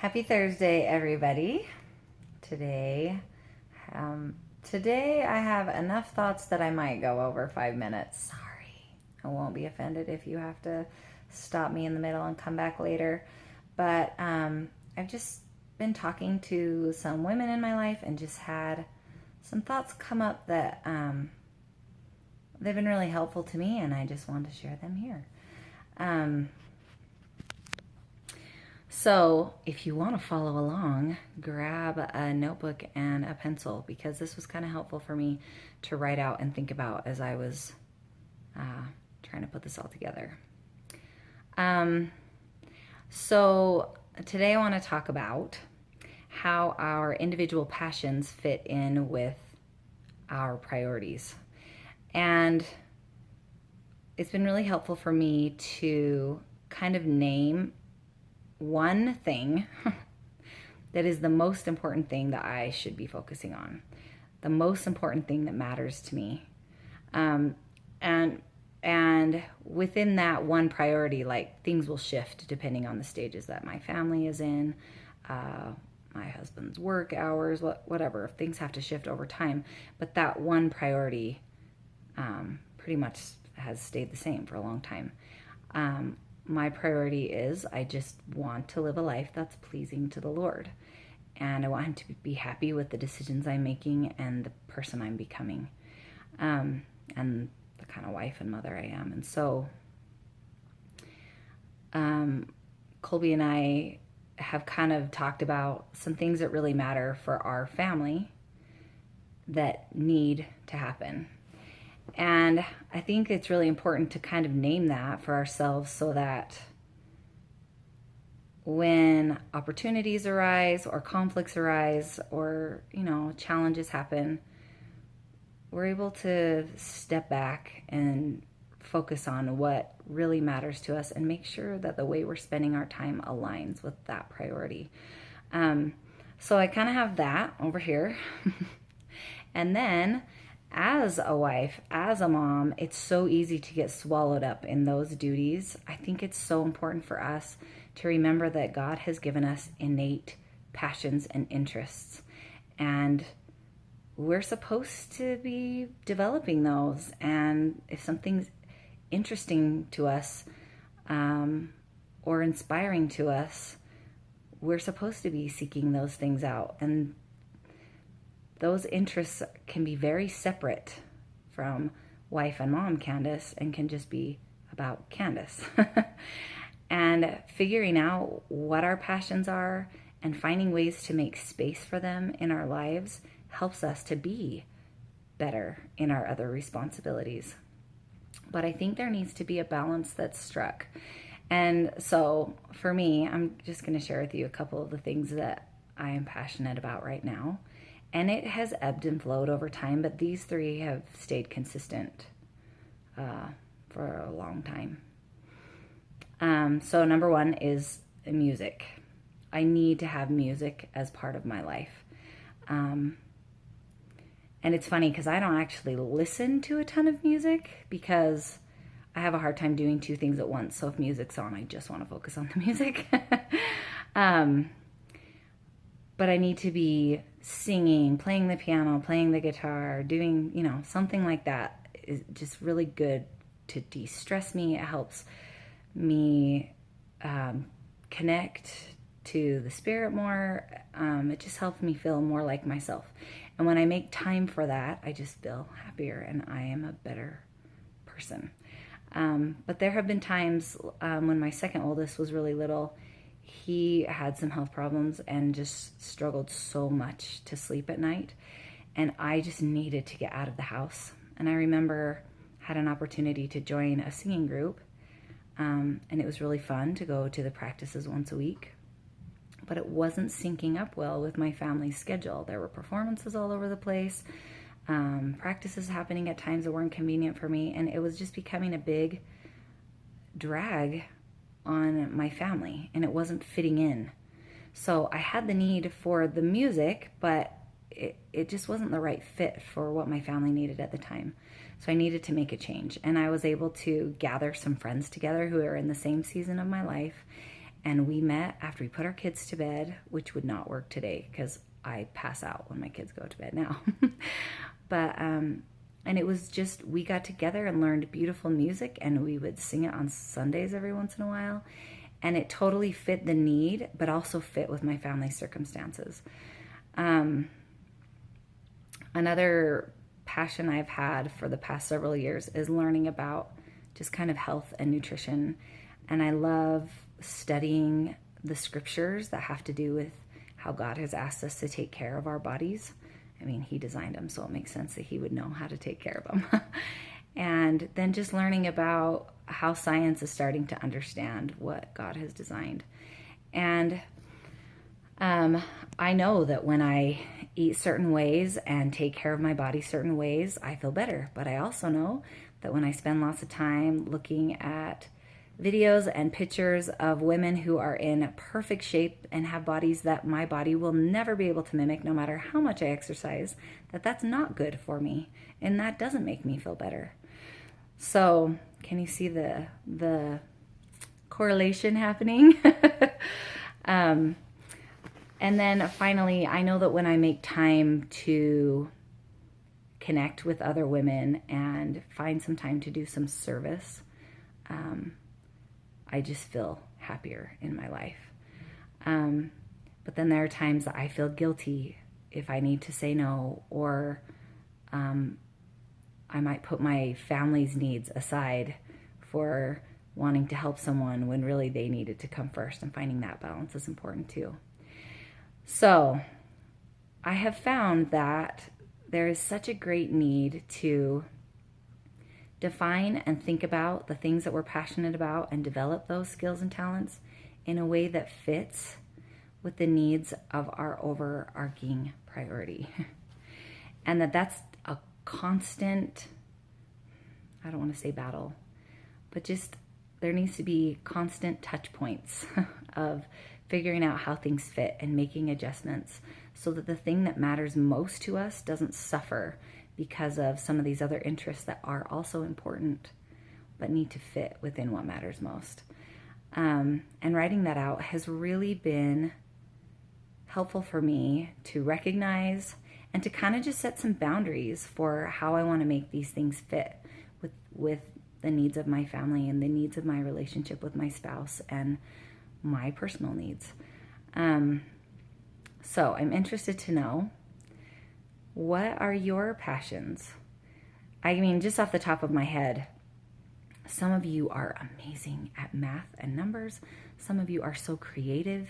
Happy Thursday, everybody. Today, today I have enough thoughts that I might go over 5 minutes. Sorry, I won't be offended if you have to stop me in the middle and come back later. But I've just been talking to some women in my life and just had some thoughts come up that they've been really helpful to me, and I just wanted to share them here. So if you want to follow along, grab a notebook and a pencil, because this was kind of helpful for me to write out and think about as I was trying to put this all together. So today I want to talk about how our individual passions fit in with our priorities. And it's been really helpful for me to kind of name one thing that is the most important thing that I should be focusing on, the most important thing that matters to me. And within that one priority, like, things will shift depending on the stages that my family is in, my husband's work hours, whatever. Things have to shift over time, but that one priority pretty much has stayed the same for a long time. My priority is I just want to live a life that's pleasing to the Lord. And I want Him to be happy with the decisions I'm making and the person I'm becoming, and the kind of wife and mother I am. And so Colby and I have kind of talked about some things that really matter for our family that need to happen. And I think it's really important to kind of name that for ourselves so that when opportunities arise or conflicts arise or, challenges happen, we're able to step back and focus on what really matters to us and make sure that the way we're spending our time aligns with that priority. So I kind of have that over here. And then, as a wife, as a mom, it's so easy to get swallowed up in those duties. I think it's so important for us to remember that God has given us innate passions and interests, and we're supposed to be developing those. And if something's interesting to us or inspiring to us, we're supposed to be seeking those things out. And those interests can be very separate from wife and mom Candace, and can just be about Candace. And figuring out what our passions are and finding ways to make space for them in our lives helps us to be better in our other responsibilities. But I think there needs to be a balance that's struck. And so for me, I'm just going to share with you a couple of the things that I am passionate about right now. And it has ebbed and flowed over time, but these three have stayed consistent for a long time. So number one is music. I need to have music as part of my life. And it's funny because I don't actually listen to a ton of music because I have a hard time doing two things at once. So if music's on, I just want to focus on the music. But I need to be singing, playing the piano, playing the guitar, doing, something like that is just really good to de-stress me. It helps me connect to the Spirit more. It just helps me feel more like myself. And when I make time for that, I just feel happier and I am a better person. But there have been times when my second oldest was really little. He had some health problems and just struggled so much to sleep at night. And I just needed to get out of the house. And I remember had an opportunity to join a singing group. And it was really fun to go to the practices once a week. But it wasn't syncing up well with my family's schedule. There were performances all over the place. Practices happening at times that weren't convenient for me. And it was just becoming a big drag on my family, and it wasn't fitting in. So I had the need for the music, but it just wasn't the right fit for what my family needed at the time. So I needed to make a change, and I was able to gather some friends together who are in the same season of my life And we met after we put our kids to bed, which would not work today because I pass out when my kids go to bed now. But, and it was just, we got together and learned beautiful music, and we would sing it on Sundays every once in a while. And it totally fit the need, but also fit with my family circumstances. Another passion I've had for the past several years is learning about just kind of health and nutrition. And I love studying the scriptures that have to do with how God has asked us to take care of our bodies. I mean, he designed them, so it makes sense that he would know how to take care of them. And then just learning about how science is starting to understand what God has designed. And I know that when I eat certain ways and take care of my body certain ways, I feel better. But I also know that when I spend lots of time looking at videos and pictures of women who are in perfect shape and have bodies that my body will never be able to mimic no matter how much I exercise, that's not good for me, and that doesn't make me feel better. So can you see the correlation happening? And then finally, I know that when I make time to connect with other women and find some time to do some service, I just feel happier in my life. But then there are times that I feel guilty if I need to say no, or I might put my family's needs aside for wanting to help someone when really they needed to come first, and finding that balance is important too. So I have found that there is such a great need to define and think about the things that we're passionate about and develop those skills and talents in a way that fits with the needs of our overarching priority. And that's a constant, I don't want to say battle, but just there needs to be constant touch points of figuring out how things fit and making adjustments so that the thing that matters most to us doesn't suffer because of some of these other interests that are also important but need to fit within what matters most. And writing that out has really been helpful for me to recognize and to kind of just set some boundaries for how I want to make these things fit with the needs of my family and the needs of my relationship with my spouse and my personal needs. So I'm interested to know, what are your passions? I mean, just off the top of my head, some of you are amazing at math and numbers. Some of you are so creative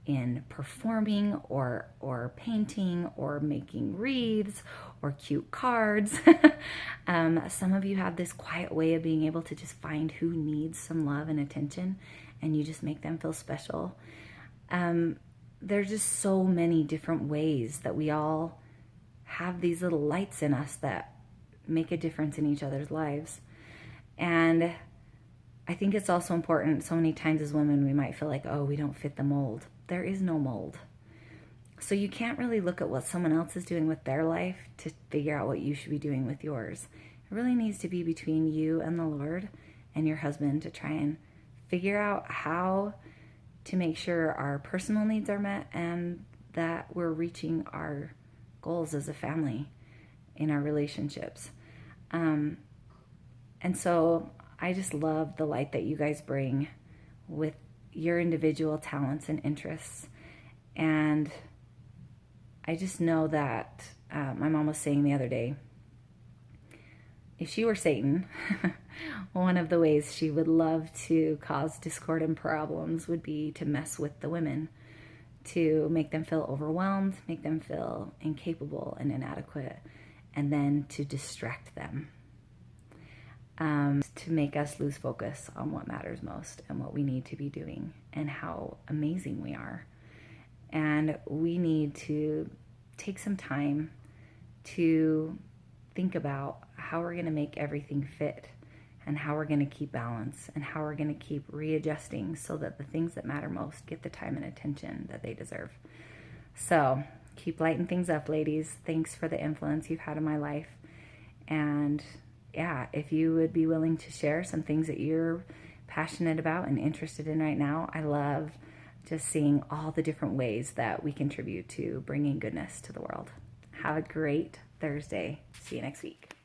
in performing or painting or making wreaths or cute cards. Some of you have this quiet way of being able to just find who needs some love and attention, and you just make them feel special. There's just so many different ways that we all have these little lights in us that make a difference in each other's lives. And I think it's also important, so many times as women, we might feel like, oh, we don't fit the mold. There is no mold. So you can't really look at what someone else is doing with their life to figure out what you should be doing with yours. It really needs to be between you and the Lord and your husband to try and figure out how to make sure our personal needs are met and that we're reaching our goals as a family in our relationships. And so I just love the light that you guys bring with your individual talents and interests. And I just know that my mom was saying the other day, if she were Satan, one of the ways she would love to cause discord and problems would be to mess with the women, to make them feel overwhelmed, make them feel incapable and inadequate, and then to distract them, to make us lose focus on what matters most and what we need to be doing and how amazing we are. And we need to take some time to think about how we're going to make everything fit and how we're going to keep balance and how we're going to keep readjusting so that the things that matter most get the time and attention that they deserve. So keep lighting things up, ladies. Thanks for the influence you've had in my life. And yeah, if you would be willing to share some things that you're passionate about and interested in right now. I love just seeing all the different ways that we contribute to bringing goodness to the world. Have a great Thursday. See you next week.